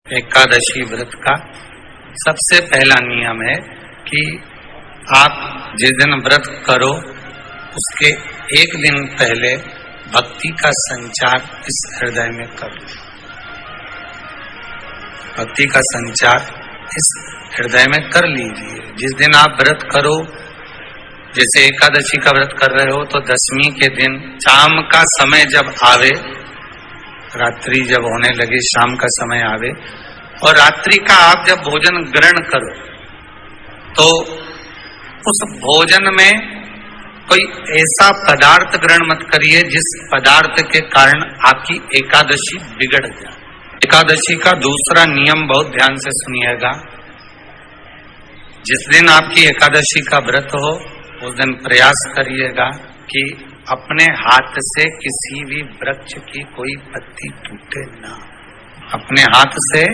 एकादशी व्रत का सबसे पहला नियम है कि आप जिस दिन व्रत करो उसके एक दिन पहले भक्ति का संचार इस हृदय में करो। भक्ति का संचार इस हृदय में कर लीजिए। जिस दिन आप व्रत करो, जैसे एकादशी का व्रत कर रहे हो तो दशमी के दिन शाम का समय जब आवे, रात्रि जब होने लगे, शाम का समय आवे और रात्रि का आप जब भोजन ग्रहण करो तो उस भोजन में कोई ऐसा पदार्थ ग्रहण मत करिए जिस पदार्थ के कारण आपकी एकादशी बिगड़ जाए। एकादशी का दूसरा नियम बहुत ध्यान से सुनिएगा। जिस दिन आपकी एकादशी का व्रत हो उस दिन प्रयास करिएगा कि अपने हाथ से किसी भी वृक्ष की कोई पत्ती टूटे ना। अपने हाथ से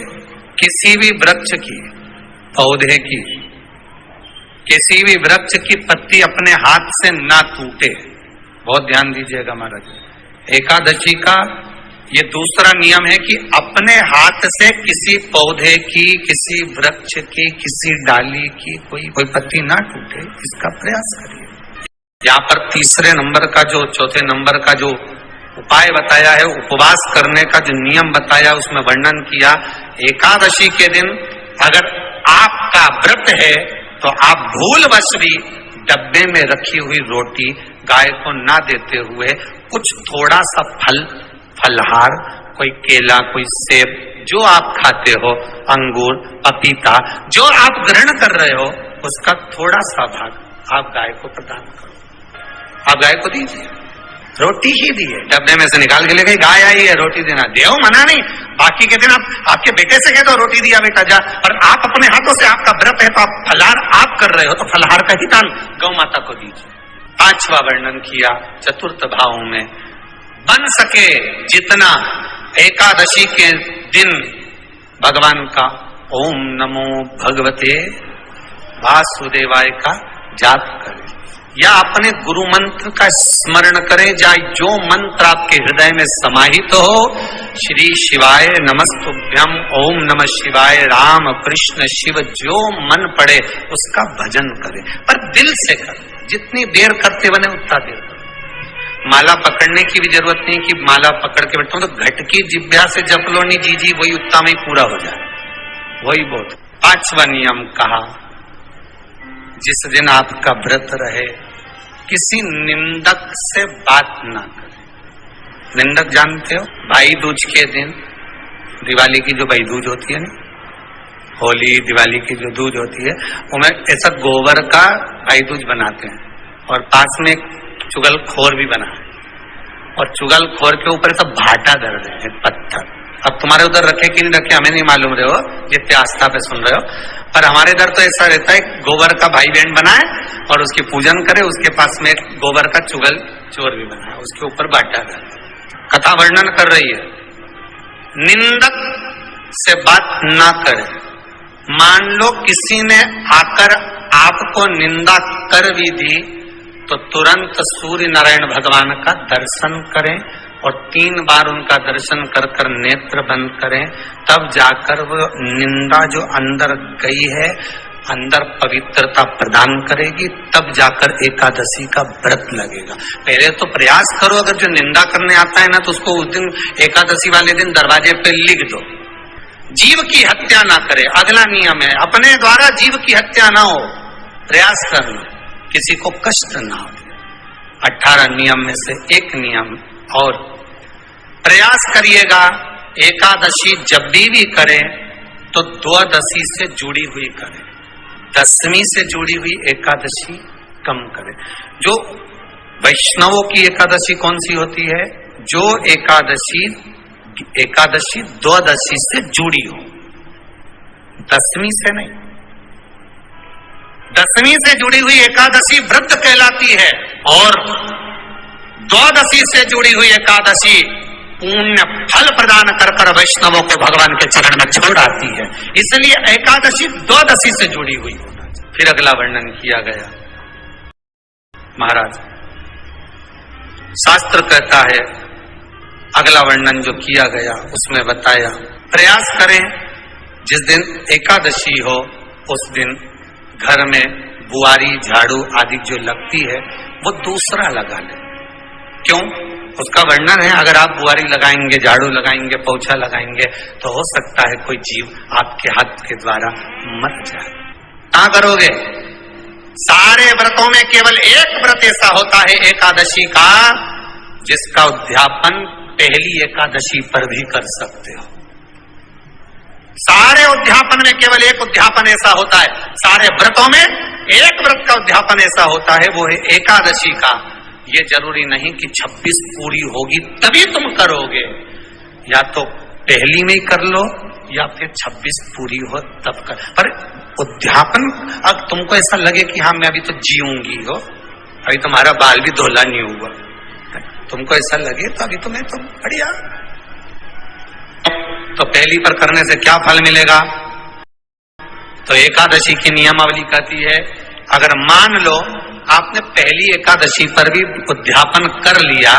किसी भी वृक्ष की, पौधे की, किसी भी वृक्ष की पत्ती अपने हाथ से ना टूटे। बहुत ध्यान दीजिएगा महाराज। एकादशी का ये दूसरा नियम है कि अपने हाथ से किसी पौधे की, किसी वृक्ष की, किसी डाली की कोई पत्ती ना टूटे, इसका प्रयास करिए। यहाँ पर तीसरे नंबर का जो, चौथे नंबर का जो उपाय बताया है, उपवास करने का जो नियम बताया, उसमें वर्णन किया एकादशी के दिन अगर आपका व्रत है तो आप भूलवश भी डब्बे में रखी हुई रोटी गाय को ना देते हुए कुछ थोड़ा सा फलहार, कोई केला, कोई सेब, जो आप खाते हो, अंगूर, पपीता, जो आप ग्रहण कर रहे हो, उसका थोड़ा सा भाग आप गाय को प्रदान करो। आप गाय को दीजिए। रोटी ही दी है, डब्बे में से निकाल के ले गई, गाय आई है, रोटी देना देव मना नहीं। बाकी के दिन आप आपके बेटे से कह दो रोटी दिया बेटा जा, पर आप अपने हाथों से, आपका व्रत है तो आप फलहार आप कर रहे हो तो फलहार का ही दान गौ माता को दीजिए। पांचवा वर्णन किया चतुर्थ भाव में, बन सके जितना एकादशी के दिन भगवान का ओम नमो भगवते वासुदेवाय का जाप करें या अपने गुरु मंत्र का स्मरण करें, चाहे जो मंत्र आपके हृदय में समाहित हो। श्री शिवाय नमस्तुभ्यम, ओम नमः शिवाय, राम कृष्ण शिव, जो मन पड़े उसका भजन करें, पर दिल से करें। जितनी देर करते बने उतना देर करें। माला पकड़ने की भी जरूरत नहीं कि माला पकड़ के बैठता हूं तो घट की जिभ्या से जप लो नहीं जी वही उतना में पूरा हो जाए, वही बहुत। पांचवा नियम कहा, जिस दिन आपका व्रत रहे किसी निंदक से बात ना करें। निंदक जानते हो, भाई दूज के दिन, दिवाली की जो भाई दूज होती है ना, होली दिवाली की जो दूज होती है, उनमें ऐसा गोबर का भाई दूज बनाते हैं और पास में एक चुगलखोर भी बना है और चुगलखोर के ऊपर सब भाटा धर रहे हैं, पत्थर। अब तुम्हारे उधर रखे कि नहीं रखे हमें नहीं मालूम रहे हो, जितने आस्था पे सुन रहे हो, पर हमारे इधर तो ऐसा रहता है, गोबर का भाई बहन बनाए और उसकी पूजन करे, उसके पास में एक गोबर का चुगल चोर भी बनाए, उसके ऊपर बाटा करे। कथा वर्णन कर रही है, निंदक से बात ना करे। मान लो किसी ने आकर आपको निंदा कर भी दी तो तुरंत सूर्य नारायण भगवान का दर्शन करें और 3 बार उनका दर्शन कर कर नेत्र बंद करें, तब जाकर वो निंदा जो अंदर गई है, अंदर पवित्रता प्रदान करेगी, तब जाकर एकादशी का व्रत लगेगा। पहले तो प्रयास करो, अगर जो निंदा करने आता है ना तो उसको उस दिन एकादशी वाले दिन दरवाजे पे लिख दो। जीव की हत्या ना करे, अगला नियम है, अपने द्वारा जीव की हत्या ना हो, प्रयास करना, किसी को कष्ट ना हो। 18 नियम में से एक नियम और, प्रयास करिएगा एकादशी जब भी करें तो द्वादशी से जुड़ी हुई करें, दशमी से जुड़ी हुई एकादशी कम करें। जो वैष्णवों की एकादशी कौन सी होती है? जो एकादशी द्वादशी से जुड़ी हो, दशमी से नहीं। दशमी से जुड़ी हुई एकादशी व्रत कहलाती है और द्वादशी से जुड़ी हुई एकादशी पुण्य फल प्रदान कर कर वैष्णवों को भगवान के चरण में छोड़ आती है। इसलिए एकादशी द्वादशी से जुड़ी हुई होना चाहिए। फिर अगला वर्णन किया गया, महाराज शास्त्र कहता है, अगला वर्णन जो किया गया उसमें बताया, प्रयास करें जिस दिन एकादशी हो उस दिन घर में बुआरी झाड़ू आदि जो लगती है वो दूसरा लगा ले। क्यों? उसका वर्णन है, अगर आप बुआरी लगाएंगे, झाड़ू लगाएंगे, पोछा लगाएंगे तो हो सकता है कोई जीव आपके हाथ के द्वारा मर जाए। क्या करोगे? सारे व्रतों में केवल एक व्रत ऐसा होता है एकादशी का जिसका उद्यापन पहली एकादशी पर भी कर सकते हो। सारे उद्यापन में केवल एक उद्यापन ऐसा होता है, सारे व्रतों में एक व्रत का उद्यापन ऐसा होता है, वो है एकादशी का। ये जरूरी नहीं कि 26 पूरी होगी तभी तुम करोगे, या तो पहली में ही कर लो या फिर 26 पूरी हो तब कर। पर उद्यापन, अब तुमको ऐसा लगे कि हाँ मैं अभी तो जीऊंगी हो, अभी तुम्हारा बाल भी धोला नहीं हुआ, तुमको ऐसा लगे तो अभी तुम्हें तो बढ़िया, तो पहली पर करने से क्या फल मिलेगा? तो एकादशी की नियमावली कहती है, अगर मान लो आपने पहली एकादशी पर भी उद्यापन कर लिया,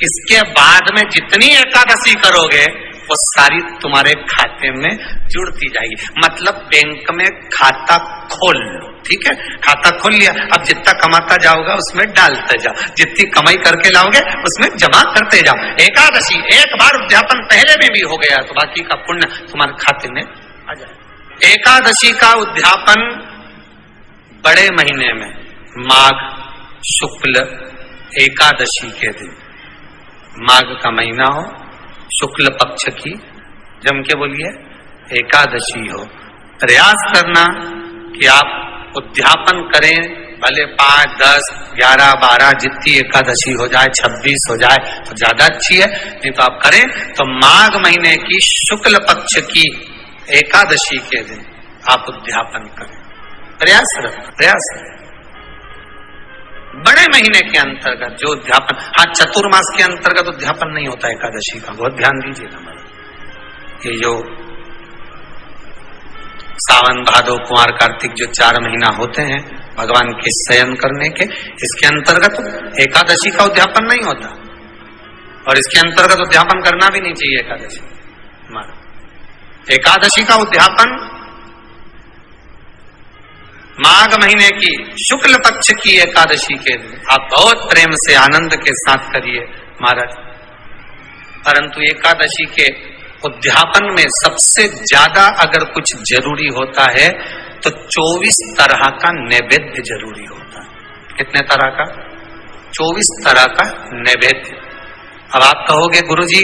इसके बाद में जितनी एकादशी करोगे वो सारी तुम्हारे खाते में जुड़ती जाएगी। मतलब बैंक में खाता खोल लो, ठीक है? खाता खोल लिया, अब जितना कमाता जाओगा उसमें डालते जाओ, जितनी कमाई करके लाओगे उसमें जमा करते जाओ। एकादशी एक बार उद्यापन पहले में भी हो गया तो बाकी का पुण्य तुम्हारे खाते में आ जाए। एकादशी का उद्यापन बड़े महीने में माघ शुक्ल एकादशी के दिन, माघ का महीना हो, शुक्ल पक्ष की, जम के बोलिए, एकादशी हो, प्रयास करना कि आप उद्यापन करें, भले 5, 10, 11, 12 जितनी एकादशी हो जाए, 26 हो जाए तो ज्यादा अच्छी है, नहीं तो आप करें तो माघ महीने की शुक्ल पक्ष की एकादशी के दिन आप उद्यापन करें। प्रयास रखना, प्रयास करें। बड़े महीने के अंतर्गत जो उद्यापन, हाँ चतुर्मास के अंतर्गत उद्यापन नहीं होता एकादशी का, बहुत ध्यान दीजिएगा। ये जो सावन भादो कुमार कार्तिक जो 4 महीना होते हैं भगवान के शयन करने के, इसके अंतर्गत एकादशी का उद्यापन नहीं होता, और इसके अंतर्गत उद्यापन करना भी नहीं चाहिए एकादशी। एकादशी का उद्यापन माघ महीने की शुक्ल पक्ष की एकादशी के दिन आप बहुत प्रेम से आनंद के साथ करिए महाराज। परंतु एकादशी के उद्यापन में सबसे ज्यादा अगर कुछ जरूरी होता है तो 24 तरह का नैवेद्य जरूरी होता है। कितने तरह का? 24 तरह का नैवेद्य। अब आप कहोगे गुरुजी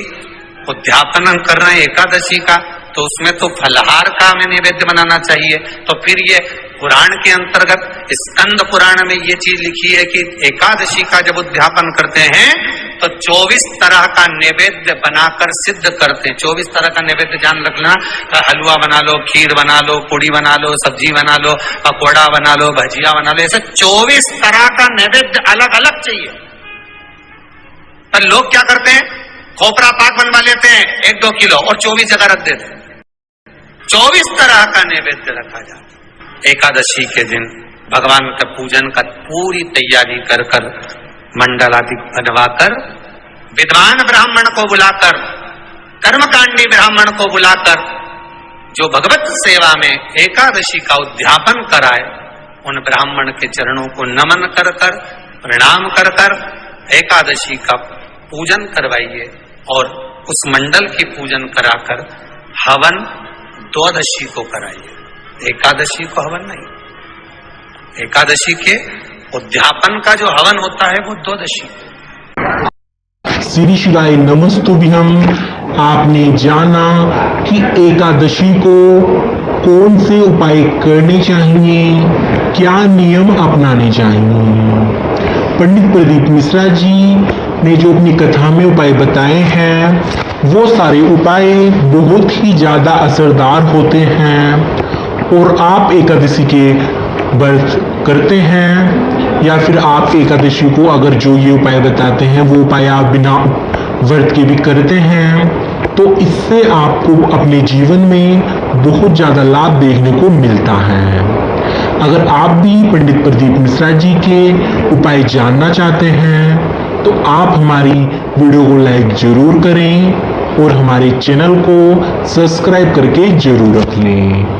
उद्यापन हम कर रहे हैं एकादशी का, तो उसमें तो फलहार का हमें नैवेद्य बनाना चाहिए। तो फिर ये पुराण के अंतर्गत स्कंद पुराण में ये चीज लिखी है कि एकादशी का जब उद्यापन करते हैं तो 24 तरह का नैवेद्य बनाकर सिद्ध करते हैं। 24 तरह का नैवेद्य जान रखना, हलवा बना लो, खीर बना लो, पूड़ी बना लो, सब्जी बना लो, पकौड़ा बना लो, भजिया बना लो, ऐसे 24 तरह का नैवेद्य अलग अलग चाहिए। पर लोग क्या करते हैं, खोपरा पाक बनवा लेते हैं 1-2 किलो और 24 जगह रख देते हैं। 24 तरह का नैवेद्य रखा जाता है। एकादशी के दिन भगवान का पूजन का पूरी तैयारी कर कर, मंडल आदि बनवाकर, विद्वान ब्राह्मण को बुलाकर, कर्मकांडी ब्राह्मण को बुलाकर, जो भगवत सेवा में एकादशी का उद्यापन कराए, उन ब्राह्मण के चरणों को नमन कर कर, प्रणाम कर कर एकादशी का पूजन करवाइए। और उस मंडल की पूजन कराकर हवन द्वादशी को कराइए, एकादशी को हवन नहीं। एकादशी के उद्यापन का जो हवन होता है वो द्वादशी। श्री शिवाय नमस्तुभ्यं। आपने जाना कि एकादशी को कौन से उपाय करने चाहिए, क्या नियम अपनाने चाहिए। पंडित प्रदीप मिश्रा जी ने जो अपनी कथा में उपाय बताए हैं वो सारे उपाय बहुत ही ज़्यादा असरदार होते हैं। और आप एकादशी के व्रत करते हैं या फिर आप एकादशी को अगर जो ये उपाय बताते हैं वो उपाय आप बिना व्रत के भी करते हैं, तो इससे आपको अपने जीवन में बहुत ज़्यादा लाभ देखने को मिलता है। अगर आप भी पंडित प्रदीप मिश्रा जी के उपाय जानना चाहते हैं तो आप हमारी वीडियो को लाइक जरूर करें और हमारे चैनल को सब्सक्राइब करके जरूर रख लें।